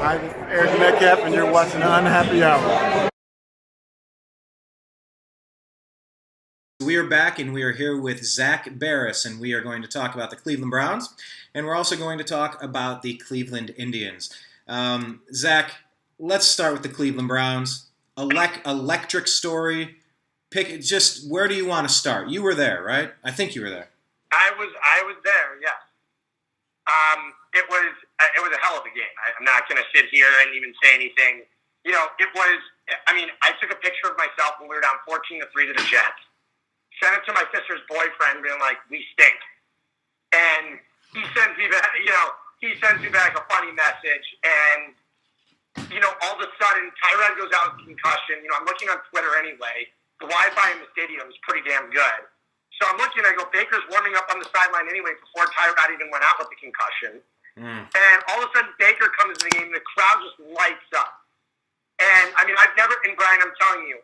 Hi, this is Eric Metcalf, and you're watching Unhappy Hour. We are back, and we are here with Zak Baris, and we are going to talk about the Cleveland Browns, and we're also going to talk about the Cleveland Indians. Zak, let's start with the Cleveland Browns. Electric story. Just where do you want to start? You were there, right? I think you were there. I was there. Yes. It was a hell of a game. I'm not going to sit here and even say anything. You know, it was. I mean, I took a picture of myself when we were down 14-3 to the Jets. Sent it to my sister's boyfriend, being like, "We stink," and he sends me back. He sends me back a funny message, and all of a sudden, Tyrod goes out with concussion. I'm looking on Twitter anyway. The Wi-Fi in the stadium is pretty damn good. So I'm looking, I go, Baker's warming up on the sideline anyway before Tyrod even went out with the concussion. And all of a sudden, Baker comes in the game, and the crowd just lights up. And, I mean, and Brian, I'm telling you,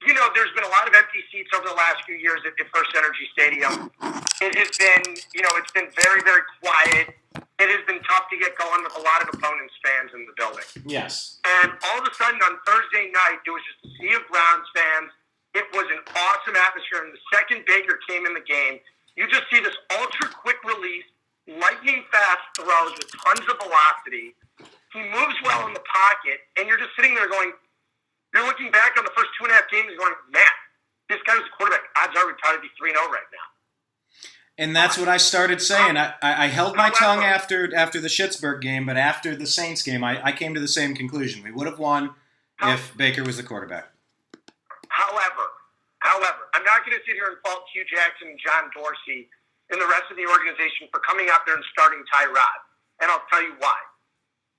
there's been a lot of empty seats over the last few years at First Energy Stadium. It has been, it's been very, very quiet. It has been tough to get going with a lot of opponents' fans in the building. Yes. And all of a sudden, on Thursday night, there was just a sea of Browns fans. It was an awesome atmosphere. And the second Baker came in the game, you just see this ultra-quick release, lightning-fast throws with tons of velocity. He moves well in the pocket, and you're just sitting there going, you're looking back on the first 2.5 games and going, man, this guy was a quarterback. Odds are we'd probably be 3-0 right now. And that's what I started saying. I held my tongue after the Schittsburg game, but after the Saints game, I came to the same conclusion. We would have won if Baker was the quarterback. However, I'm not going to sit here and fault Hugh Jackson and John Dorsey and the rest of the organization for coming out there and starting Tyrod. And I'll tell you why.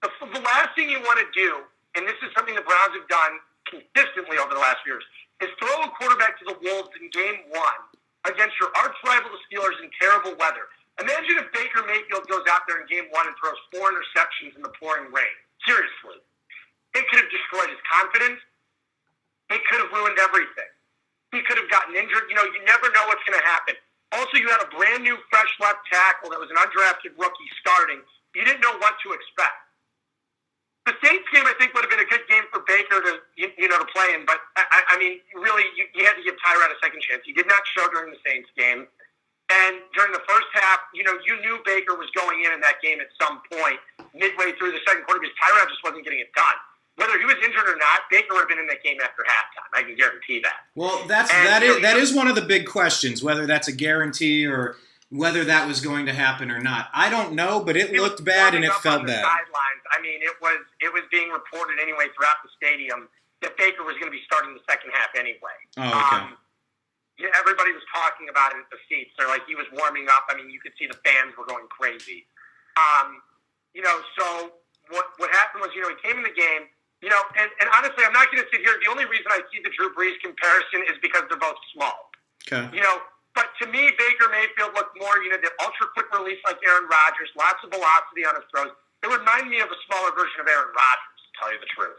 The last thing you want to do, and this is something the Browns have done consistently over the last few years, is throw a quarterback to the Wolves in game one against your arch rival, the Steelers, in terrible weather. Imagine if Baker Mayfield goes out there in game one and throws 4 interceptions in the pouring rain. Seriously. It could have destroyed his confidence. It could have ruined everything. He could have gotten injured. You never know what's going to happen. Also, you had a brand new fresh left tackle that was an undrafted rookie starting. You didn't know what to expect. The Saints game, I think, would have been a good game for Baker to play in. But, I mean, really, you had to give Tyrod a second chance. He did not show during the Saints game. And during the first half, you knew Baker was going in that game at some point midway through the second quarter because Tyrod just wasn't getting it done. Whether he was injured or not, Baker would have been in that game after halftime. I can guarantee that. Well, that is one of the big questions, whether that's a guarantee or whether that was going to happen or not. I don't know, but it looked bad and it felt bad. Sidelines. I mean, it was being reported anyway throughout the stadium that Baker was going to be starting the second half anyway. Oh, okay. Everybody was talking about it at the seats. They're like, he was warming up. I mean, you could see the fans were going crazy. So what happened was, he came in the game. And honestly, I'm not going to sit here. The only reason I see the Drew Brees comparison is because they're both small. Okay. But to me, Baker Mayfield looked more, the ultra-quick release like Aaron Rodgers, lots of velocity on his throws. It reminded me of a smaller version of Aaron Rodgers, to tell you the truth,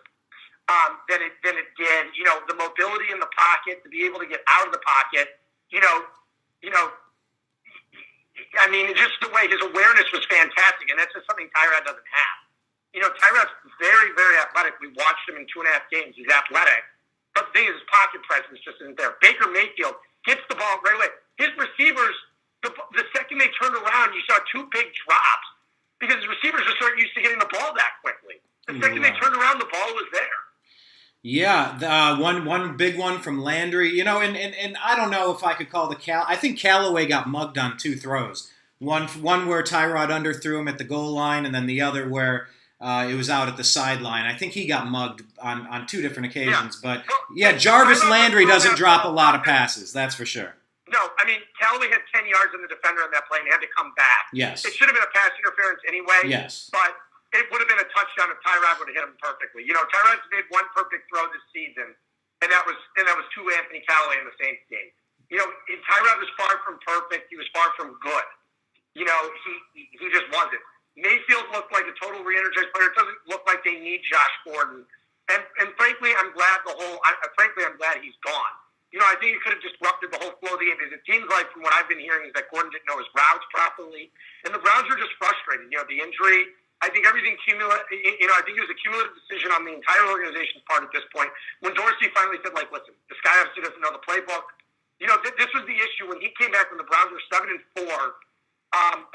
than it did. The mobility in the pocket, to be able to get out of the pocket, I mean, just the way his awareness was fantastic, and that's just something Tyrod doesn't have. Tyrod's very, very athletic. We watched him in 2.5 games. He's athletic. But the thing is, his pocket presence just isn't there. Baker Mayfield gets the ball right away. His receivers, the second they turned around, you saw 2 big drops because his receivers are so used to getting the ball that quickly. The second they turned around, the ball was there. Yeah, one big one from Landry. And I don't know if I could call I think Callaway got mugged on 2 throws. One where Tyrod underthrew him at the goal line, and then the other where it was out at the sideline. I think he got mugged on 2 different occasions. Yeah. But, Jarvis Landry doesn't drop a lot of passes, that's for sure. No, I mean, Callaway had 10 yards on the defender on that play and had to come back. Yes. It should have been a pass interference anyway. Yes. But it would have been a touchdown if Tyrod would have hit him perfectly. Tyrod's made 1 perfect throw this season, and that was to Anthony Callaway in the Saints game. Tyrod was far from perfect. He was far from good. He just wasn't. Mayfield looked like a total re-energized player. It doesn't look like they need Josh Gordon. And frankly, I'm glad I'm glad he's gone. I think it could have disrupted the whole flow of the game. Because it seems like, from what I've been hearing, is that Gordon didn't know his routes properly. And the Browns are just frustrated. The injury, I think everything cumulative. I think it was a cumulative decision on the entire organization's part at this point. When Dorsey finally said, like, listen, this guy obviously doesn't know the playbook. This was the issue when he came back when the Browns were 7-4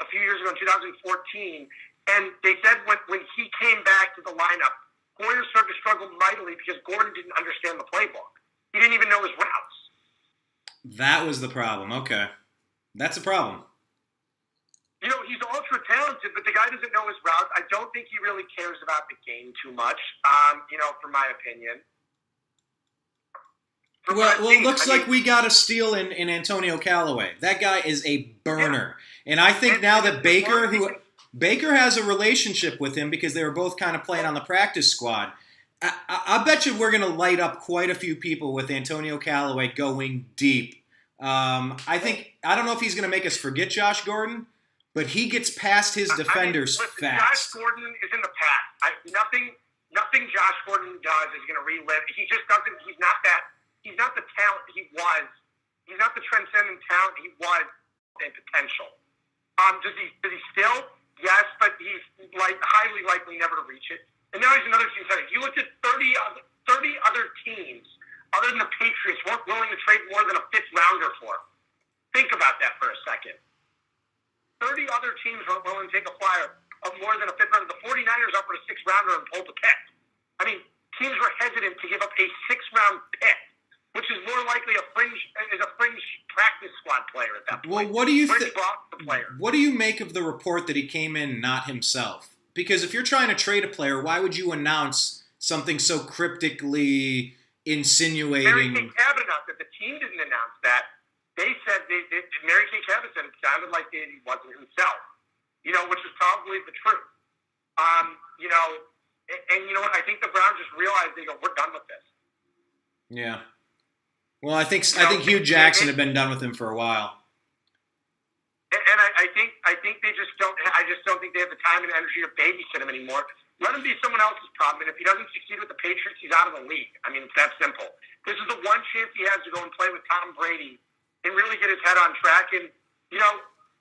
a few years ago in 2014, and they said when he came back to the lineup, Hoyer started to struggle mightily because Gordon didn't understand the playbook. He didn't even know his routes. That was the problem. Okay. That's a problem. He's ultra talented, but the guy doesn't know his routes. I don't think he really cares about the game too much, from my opinion. Well, it looks like we got a steal in Antonio Callaway. That guy is a burner. Yeah. And I think now that Baker has a relationship with him because they were both kind of playing on the practice squad, I bet you we're going to light up quite a few people with Antonio Callaway going deep. I don't know if he's going to make us forget Josh Gordon, but he gets past his defenders fast. Josh Gordon is in the past. Nothing Josh Gordon does is going to relive. He just doesn't. He's not the talent he was. He's not the transcendent talent he was in potential. Does he still? Yes, but he's highly likely never to reach it. And now he's another team center. You looked at 30 other teams other than the Patriots weren't willing to trade more than a fifth rounder for him. Think about that for a second. 30 other teams weren't willing to take a flyer of more than a fifth rounder. The 49ers offered a sixth rounder and pulled the pick. I mean, teams were hesitant to give up a sixth-round pick, which is more likely a fringe practice squad player at that point. Well, what do you make of the report that he came in not himself? Because if you're trying to trade a player, why would you announce something so cryptically insinuating? Mary Kay Cabot announced that. The team didn't announce that. They said Mary Kay Cabot said it sounded like he wasn't himself. Which is probably the truth. And you know what? I think the Browns just realized we're done with this. Yeah. Well, I think Hugh Jackson had been done with him for a while. And I think they just don't. I just don't think they have the time and energy to babysit him anymore. Let him be someone else's problem. And if he doesn't succeed with the Patriots, he's out of the league. I mean, it's that simple. This is the one chance he has to go and play with Tom Brady and really get his head on track. And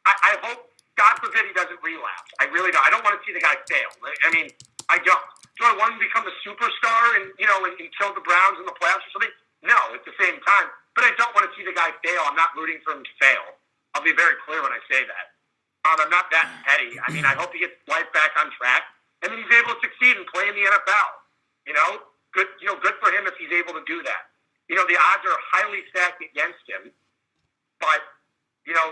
I hope, God forbid, he doesn't relapse. I really don't. I don't want to see the guy fail. I mean, I don't. Do I want him to become a superstar and kill the Browns in the playoffs or something? No, at the same time. But I don't want to see the guy fail. I'm not rooting for him to fail. I'll be very clear when I say that. I'm not that petty. I mean, I hope he gets life back on track, and then he's able to succeed and play in the NFL. Good for him if he's able to do that. The odds are highly stacked against him, but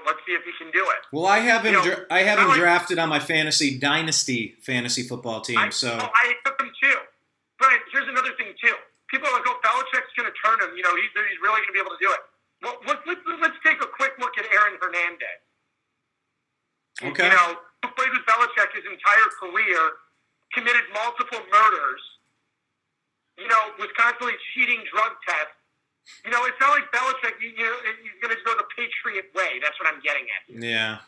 let's see if he can do it. Well, I have him. I have him drafted on my dynasty fantasy football team. I took him too. Brian, here's another thing too. People are like, "Oh, Belichick's going to turn him. He's really going to be able to do it." Well, let's take a quick look at Aaron Hernandez. Okay. Who played with Belichick his entire career, committed multiple murders. Was constantly cheating drug tests. It's not like Belichick. He's going to go the Patriot way. That's what I'm getting at. Yeah.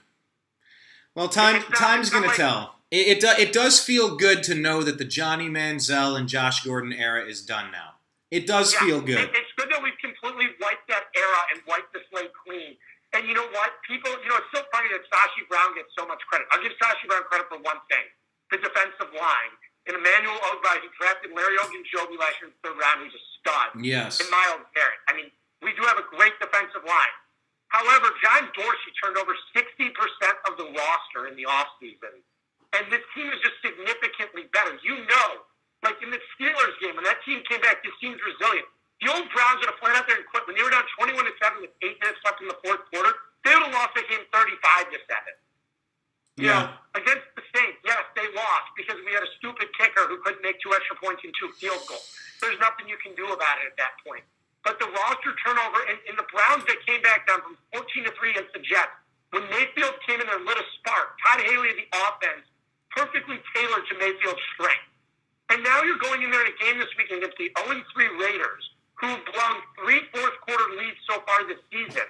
Well, time's going to tell. It does feel good to know that the Johnny Manziel and Josh Gordon era is done now. It does feel good. It's good that we've completely wiped that era and wiped the slate clean. And you know what? People, it's so funny that Sashi Brown gets so much credit. I'll give Sashi Brown credit for one thing: the defensive line. And Emmanuel Ogbah, who drafted Larry Ogunjobi last year in the third round, who's a stud. Yes. And Myles Garrett. I mean, we do have a great defensive line. However, John Dorsey turned over 60% of the roster in the offseason. And this team is just significantly better. Like in the Steelers game, when that team came back, this team's resilient. The old Browns would have played out there and quit. When they were down 21-7 with 8 minutes left in the fourth quarter, they would have lost that game 35-7. Against the Saints, yes, they lost because we had a stupid kicker who couldn't make 2 extra points and 2 field goals. There's nothing you can do about it at that point. But the roster turnover, and the Browns that came back down from 14-3 against the Jets, when Mayfield came in and lit a spark, Todd Haley, the offense, perfectly tailored to Mayfield's strength. And now you're going in there in a game this weekend against the 0-3 Raiders, who've blown 3 fourth-quarter leads so far this season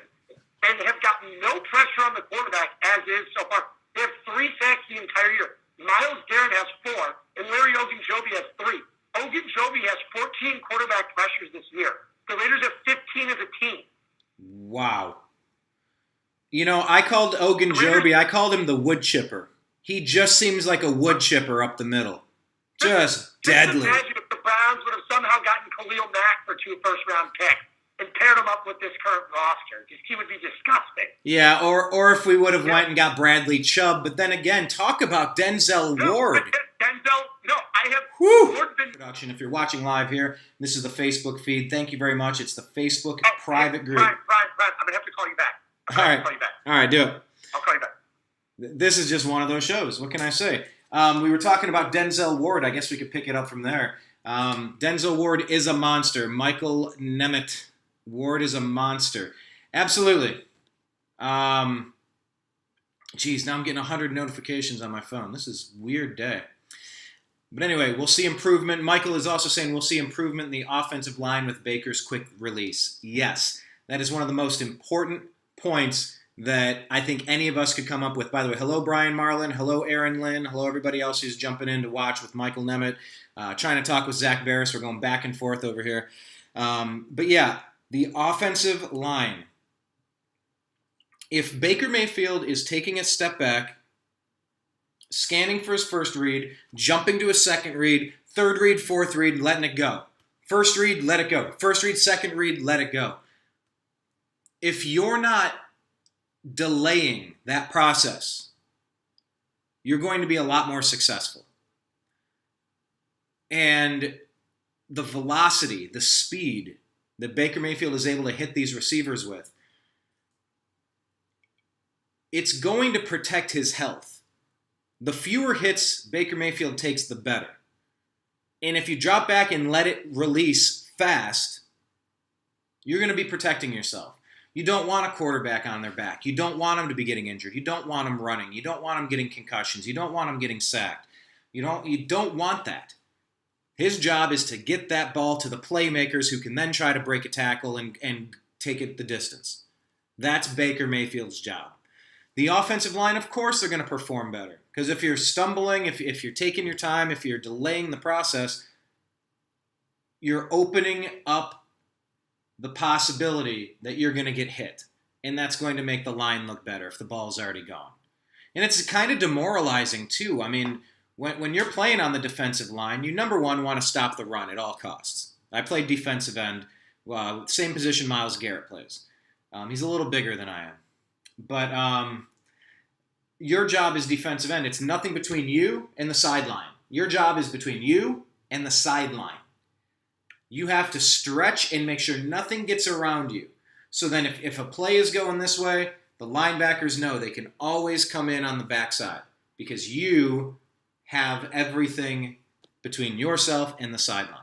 and have gotten no pressure on the quarterback as is so far. They have 3 sacks the entire year. Myles Garrett has 4, and Larry Ogunjobi has 3. Ogunjobi has 14 quarterback pressures this year. The Raiders have 15 as a team. Wow. I called Ogunjobi, I called him the wood chipper. He just seems like a wood chipper up the middle. Just deadly. Just imagine if the Browns would have somehow gotten Khalil Mack for 2 first-round picks and paired him up with this current roster. He would be disgusting. Yeah, or if we would have went and got Bradley Chubb. But then again, talk about Denzel Ward. I have Ward been... Production. If you're watching live here, this is the Facebook feed. Thank you very much. It's the Facebook private group. Brian, I'm going to have to call you back. All right, do it. I'll call you back. This is just one of those shows. What can I say? We were talking about Denzel Ward. I guess we could pick it up from there. Denzel Ward is a monster. Michael Nemeth. Ward is a monster. Absolutely. Geez, now I'm getting 100 notifications on my phone. This is a weird day. But anyway, we'll see improvement. Michael is also saying we'll see improvement in the offensive line with Baker's quick release. Yes, that is one of the most important points that I think any of us could come up with. By the way, hello, Brian Marlin. Hello, Aaron Lynn. Hello, everybody else who's jumping in to watch with Michael Nemeth. Trying to talk with Zak Baris. We're going back and forth over here. But yeah, the offensive line. If Baker Mayfield is taking a step back, scanning for his first read, jumping to a second read, third read, fourth read, letting it go. First read, let it go. First read, second read, let it go. If you're not delaying that process, you're going to be a lot more successful. And the velocity, the speed that Baker Mayfield is able to hit these receivers with, it's going to protect his health. The fewer hits Baker Mayfield takes, the better. And if you drop back and let it release fast, you're going to be protecting yourself. You don't want a quarterback on their back. You don't want him to be getting injured. You don't want him running. You don't want him getting concussions. You don't want him getting sacked. You don't want that. His job is to get that ball to the playmakers who can then try to break a tackle and take it the distance. That's Baker Mayfield's job. The offensive line, of course, they're going to perform better. Because if you're stumbling, if you're taking your time, if you're delaying the process, you're opening up the possibility that you're going to get hit. And that's going to make the line look better if the ball's already gone. And it's kind of demoralizing, too. I mean, when you're playing on the defensive line, you, number one, want to stop the run at all costs. I played defensive end, same position Myles Garrett plays. He's a little bigger than I am. But your job is defensive end. It's nothing between you and the sideline. Your job is between you and the sideline. You have to stretch and make sure nothing gets around you. So then if a play is going this way, the linebackers know they can always come in on the backside because you have everything between yourself and the sideline.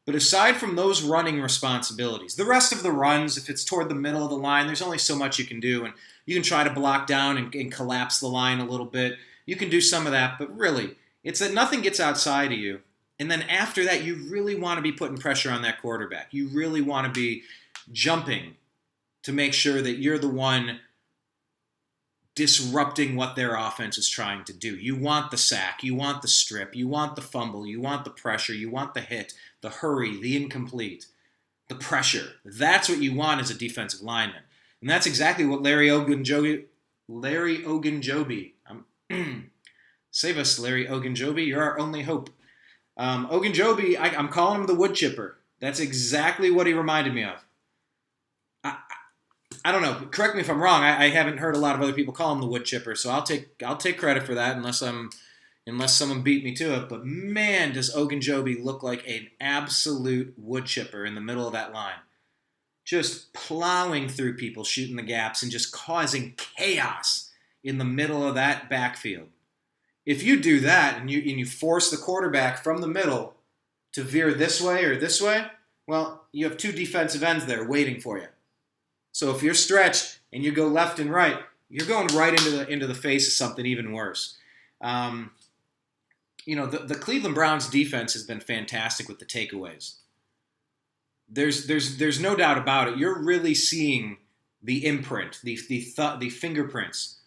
But aside from those running responsibilities, the rest of the runs, if it's toward the middle of the line, there's only so much you can do. And you can try to block down and collapse the line a little bit. You can do some of that, but really, it's that nothing gets outside of you. And then after that, you really want to be putting pressure on that quarterback. You really want to be jumping to make sure that you're the one disrupting what their offense is trying to do. You want the sack, you want the strip, you want the fumble, you want the pressure, you want the hit, the hurry, the incomplete, the pressure. That's what you want as a defensive lineman. And that's exactly what Larry Ogunjobi, save us, Larry Ogunjobi, you're our only hope. Ogunjobi, I'm calling him the wood chipper. That's exactly what he reminded me of. I don't know. Correct me if I'm wrong. I haven't heard a lot of other people call him the wood chipper, so I'll take credit for that unless someone beat me to it. But man, does Ogunjobi look like an absolute wood chipper in the middle of that line. Just plowing through people, shooting the gaps, and just causing chaos in the middle of that backfield. If you do that and you force the quarterback from the middle to veer this way or this way, well, you have two defensive ends there waiting for you. So if you're stretched and you go left and right, you're going right into the face of something even worse. The Cleveland Browns defense has been fantastic with the takeaways. There's no doubt about it. You're really seeing the imprint, the fingerprints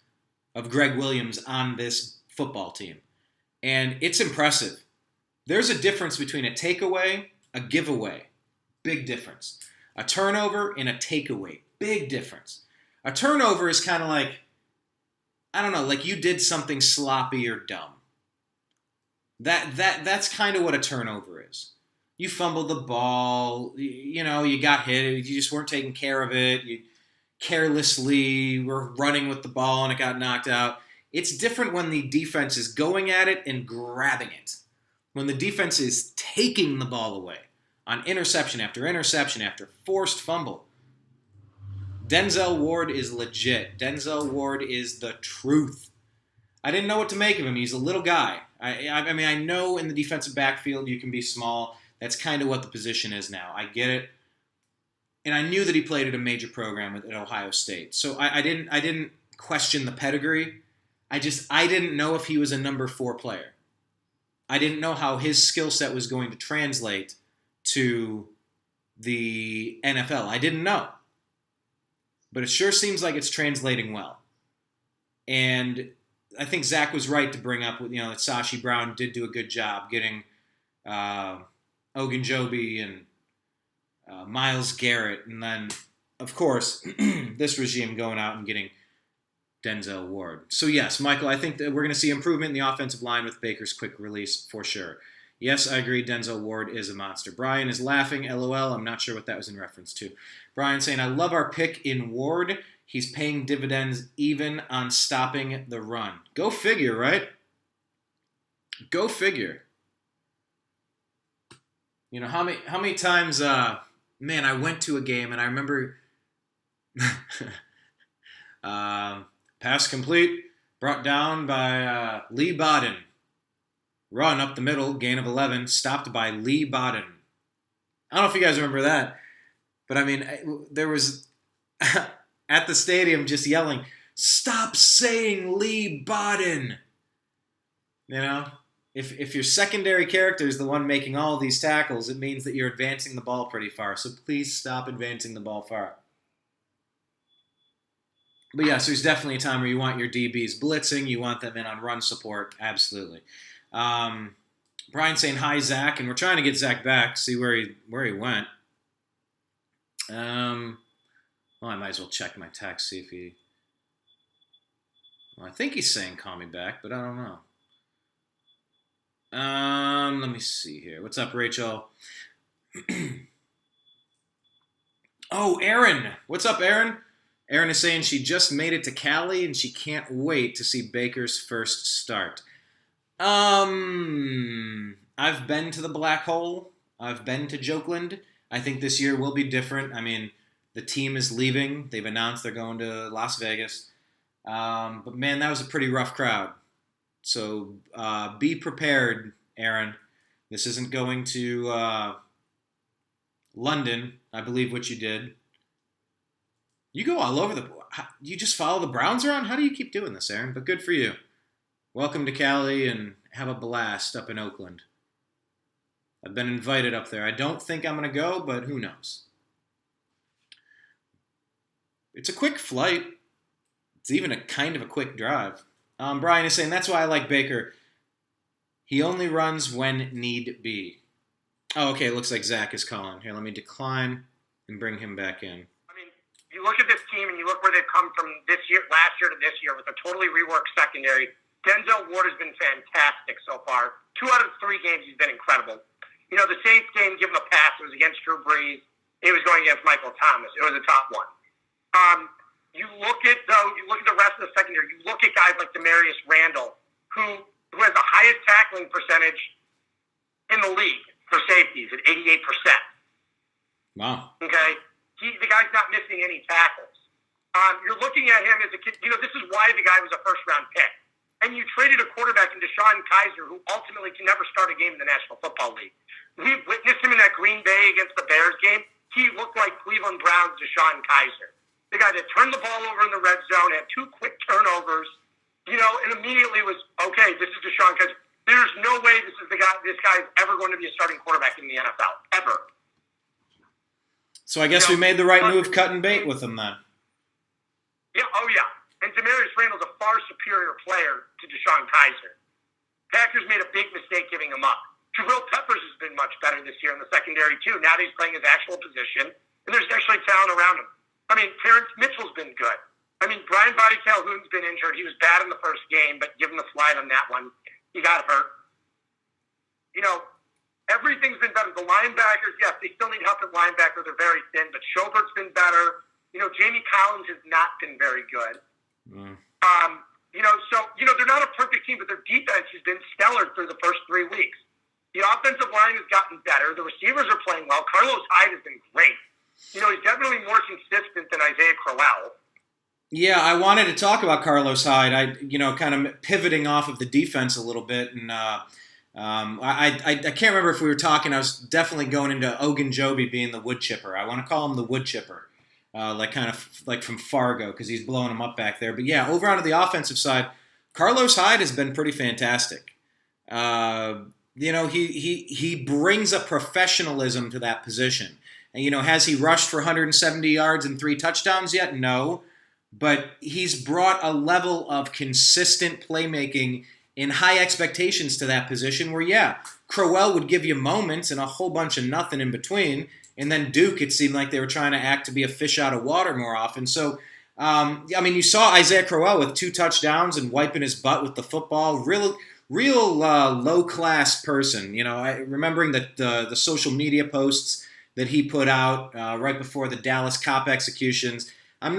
of Greg Williams on this football team. And it's impressive. There's a difference between a takeaway, a giveaway. Big difference. A turnover and a takeaway. Big difference. A turnover is kind of like, I don't know, like you did something sloppy or dumb. That's kind of what a turnover is. You fumbled the ball, you got hit, you just weren't taking care of it, you carelessly were running with the ball and it got knocked out. It's different when the defense is going at it and grabbing it. When the defense is taking the ball away on interception after forced fumble. Denzel Ward is legit. Denzel Ward is the truth. I didn't know what to make of him. He's a little guy. I mean, I know in the defensive backfield you can be small. That's kind of what the position is now. I get it. And I knew that he played at a major program at Ohio State. So I didn't question the pedigree. I didn't know if he was a number 4 player. I didn't know how his skill set was going to translate to the NFL. I didn't know. But it sure seems like it's translating well. And I think Zach was right to bring up, that Sashi Brown did do a good job getting Ogunjobi and Myles Garrett. And then, of course, this regime going out and getting Denzel Ward. So, yes, Michael, I think that we're going to see improvement in the offensive line with Baker's quick release for sure. Yes, I agree. Denzel Ward is a monster. Brian is laughing. LOL. I'm not sure what that was in reference to. Brian saying, I love our pick in Ward. He's paying dividends even on stopping the run. Go figure, right? Go figure. How many times, I went to a game and I remember pass complete, brought down by Lee Bodden. Run up the middle, gain of 11, stopped by Lee Bodden. I don't know if you guys remember that, but I mean, there was at the stadium just yelling, "Stop saying Lee Bodden!" If your secondary character is the one making all these tackles, it means that you're advancing the ball pretty far. So please stop advancing the ball far. But yes, there's definitely a time where you want your DBs blitzing, you want them in on run support, absolutely. Brian saying hi, Zach, and we're trying to get Zach back, see where he went. Well, I might as well check my text, see if he. Well, I think he's saying call me back, but I don't know. Let me see here. What's up, Rachel? Oh, Aaron. What's up, Aaron? Aaron is saying she just made it to Cali and she can't wait to see Baker's first start. I've been to the Black Hole. I've been to Jokeland. I think this year will be different. I mean, the team is leaving. They've announced they're going to Las Vegas. But man, that was a pretty rough crowd. So be prepared, Aaron. This isn't going to London, I believe what you did. You go all over you just follow the Browns around? How do you keep doing this, Aaron? But good for you. Welcome to Cali and have a blast up in Oakland. I've been invited up there. I don't think I'm going to go, but who knows? It's a quick flight. It's even a kind of a quick drive. Brian is saying, that's why I like Baker. He only runs when need be. Oh, okay, it looks like Zach is calling. Here, let me decline and bring him back in. You look at this team and you look where they've come from last year to this year with a totally reworked secondary. Denzel Ward has been fantastic so far. 2 out of 3 games he's been incredible. The Saints game, give him a pass. It was against Drew Brees. It was going against Michael Thomas. It was a top one. You look at the rest of the secondary. You look at guys like Demarius Randall, who has the highest tackling percentage in the league for safeties at 88%. Wow. Okay. The guy's not missing any tackles. You're looking at him as a kid. This is why the guy was a first-round pick. And you traded a quarterback in Deshaun Kaiser, who ultimately can never start a game in the National Football League. We witnessed him in that Green Bay against the Bears game. He looked like Cleveland Browns' Deshaun Kaiser. The guy that turned the ball over in the red zone, had 2 quick turnovers, and immediately was, okay, this is Deshaun Kaiser. There's no way this guy is ever going to be a starting quarterback in the NFL, ever. So I guess we made the right move cutting bait with him then. Yeah, oh yeah. And Demarius Randall's a far superior player to Deshaun Kaiser. Packers made a big mistake giving him up. Jabril Peppers has been much better this year in the secondary too. Now that he's playing his actual position, and there's actually talent around him. I mean, Terrence Mitchell's been good. I mean, Brian Body Calhoun's been injured. He was bad in the first game, but give him the slide on that one. He got hurt. Everything's been better. The linebackers, yes, they still need help at linebacker. They're very thin, but Schobert's been better. Jamie Collins has not been very good. They're not a perfect team, but their defense has been stellar through the first 3 weeks. The offensive line has gotten better. The receivers are playing well. Carlos Hyde has been great. He's definitely more consistent than Isaiah Crowell. Yeah, I wanted to talk about Carlos Hyde. Kind of pivoting off of the defense a little bit, and I can't remember if we were talking. I was definitely going into Ogunjobi being the wood chipper. I want to call him the wood chipper, like from Fargo, because he's blowing him up back there. But yeah, over onto the offensive side, Carlos Hyde has been pretty fantastic. He brings a professionalism to that position. And has he rushed for 170 yards and 3 touchdowns yet? No. But he's brought a level of consistent playmaking and high expectations to that position where, yeah, Crowell would give you moments and a whole bunch of nothing in between. And then Duke, it seemed like they were trying to act to be a fish out of water more often. So, you saw Isaiah Crowell with 2 touchdowns and wiping his butt with the football. Real low-class person. Remembering that the social media posts that he put out right before the Dallas cop executions. I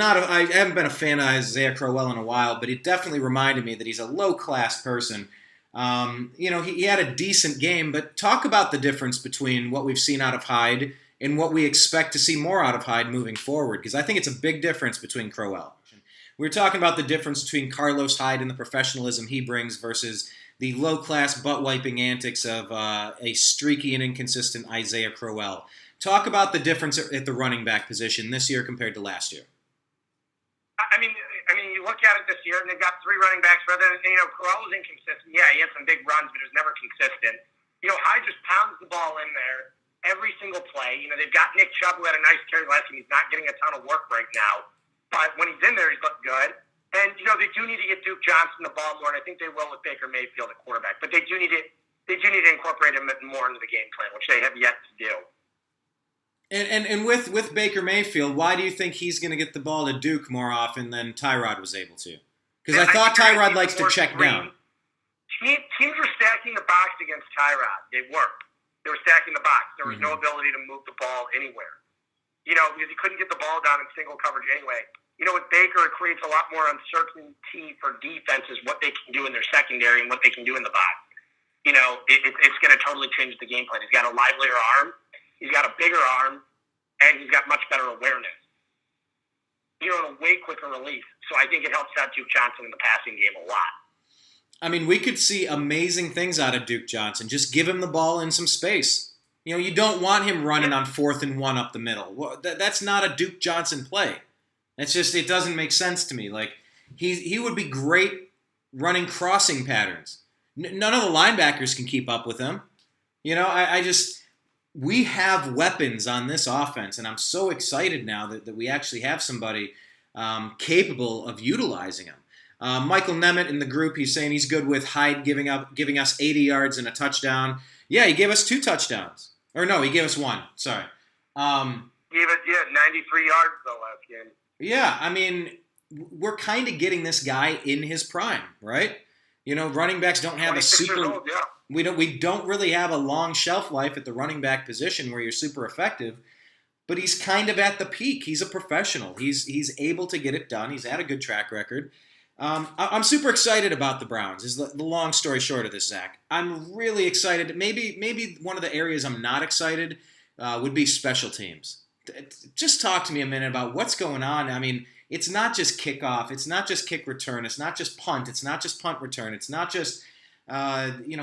haven't been a fan of Isaiah Crowell in a while, but it definitely reminded me that he's a low-class person. He had a decent game, but talk about the difference between what we've seen out of Hyde and what we expect to see more out of Hyde moving forward, because I think it's a big difference between Crowell. We were talking about the difference between Carlos Hyde and the professionalism he brings versus the low-class butt-wiping antics of a streaky and inconsistent Isaiah Crowell. Talk about the difference at the running back position this year compared to last year. I mean, you look at it this year, and they've got 3 running backs. Rather than, Crowell was inconsistent. Yeah, he had some big runs, but he was never consistent. Hyde just pounds the ball in there every single play. They've got Nick Chubb, who had a nice carry last game. He's not getting a ton of work right now, but when he's in there, he's looked good. And they do need to get Duke Johnson the ball more, and I think they will with Baker Mayfield at quarterback. But they do need to incorporate him more into the game plan, which they have yet to do. And with Baker Mayfield, why do you think he's going to get the ball to Duke more often than Tyrod was able to? Because I thought Tyrod likes to check down. Teams were stacking the box against Tyrod. They were stacking the box. There was no ability to move the ball anywhere. Because he couldn't get the ball down in single coverage anyway. With Baker, it creates a lot more uncertainty for defenses, what they can do in their secondary and what they can do in the box. It's going to totally change the game plan. He's got a livelier arm. He's got a bigger arm, and he's got much better awareness. And a way quicker release. So I think it helps out Duke Johnson in the passing game a lot. I mean, we could see amazing things out of Duke Johnson. Just give him the ball in some space. You don't want him running on 4th and 1 up the middle. Well, that's not a Duke Johnson play. It's just, it doesn't make sense to me. Like, he would be great running crossing patterns. None of the linebackers can keep up with him. We have weapons on this offense, and I'm so excited now that we actually have somebody capable of utilizing him. Michael Nemeth in the group, he's saying he's good with Hyde giving us 80 yards and a touchdown. Yeah, he gave us 2 touchdowns. Or no, he gave us 1. Sorry. Gave it 93 yards though last game. Yeah, I mean, we're kind of getting this guy in his prime, right? Running backs don't have a super. Old, yeah. We don't really have a long shelf life at the running back position where you're super effective, but he's kind of at the peak. He's a professional. He's able to get it done. He's had a good track record. I'm super excited about the Browns. Is the long story short of this, Zach. I'm really excited. Maybe one of the areas I'm not excited would be special teams. Just talk to me a minute about what's going on. I mean, it's not just kickoff. It's not just kick return. It's not just punt. It's not just punt return. It's not just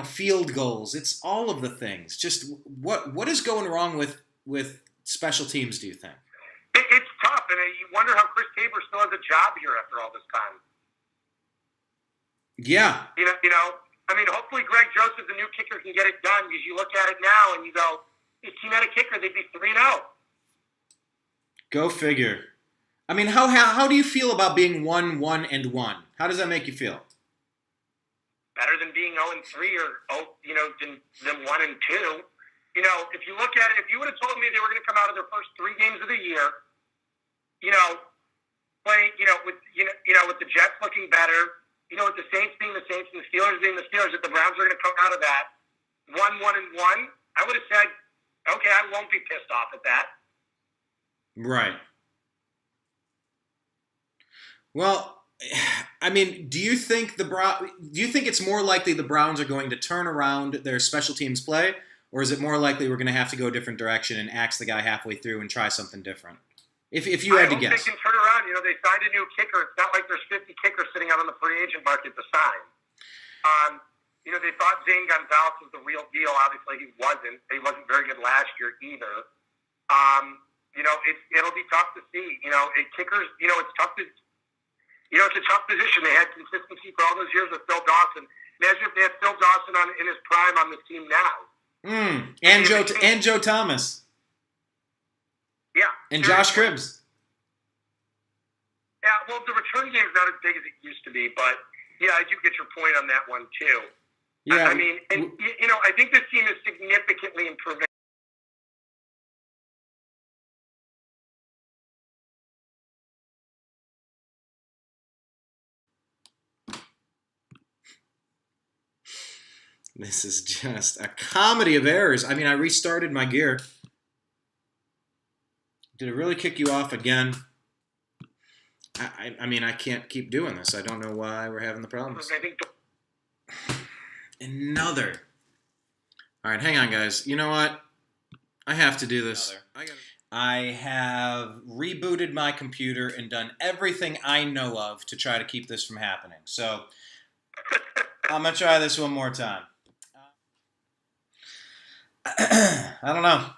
field goals. It's all of the things. Just what is going wrong with special teams, do you think? It's tough, and you wonder how Chris Tabor still has a job here after all this time. Yeah. Hopefully Greg Joseph, the new kicker, can get it done, because you look at it now and you go, if team had a kicker, they'd be 3-0. Go figure. I mean, how do you feel about being 1-1-1? How does that make you feel? Better than being 0-3 or than 1-2. If you look at it, if you would have told me they were going to come out of their first 3 games of the year, playing, with the Jets looking better, with the Saints being the Saints and the Steelers being the Steelers, if the Browns are going to come out of that 1-1-1, I would have said, okay, I won't be pissed off at that. Right. Well, I mean, do you think it's more likely the Browns are going to turn around their special teams play, or is it more likely we're going to have to go a different direction and axe the guy halfway through and try something different? If you had to guess. I hope they can turn around. They signed a new kicker. It's not like there's 50 kickers sitting out on the free agent market to sign. They thought Zane Gonzalez was the real deal. Obviously, he wasn't. He wasn't very good last year either. It'll be tough to see. Kickers, it's tough to. It's a tough position. They had consistency for all those years with Phil Dawson. Imagine if they had Phil Dawson in his prime on this team now. And Joe Thomas. Yeah. And Josh Cribbs. Yeah, well, the return game is not as big as it used to be, but, yeah, I do get your point on that one, too. Yeah. I mean, and, I think this team is significantly improving. This is just a comedy of errors. I mean, I restarted my gear. Did it really kick you off again? I mean, I can't keep doing this. I don't know why we're having the problems. Another. All right, hang on, guys. You know what? I have to do this. I have rebooted my computer and done everything I know of to try to keep this from happening. So I'm going to try this one more time. I don't know.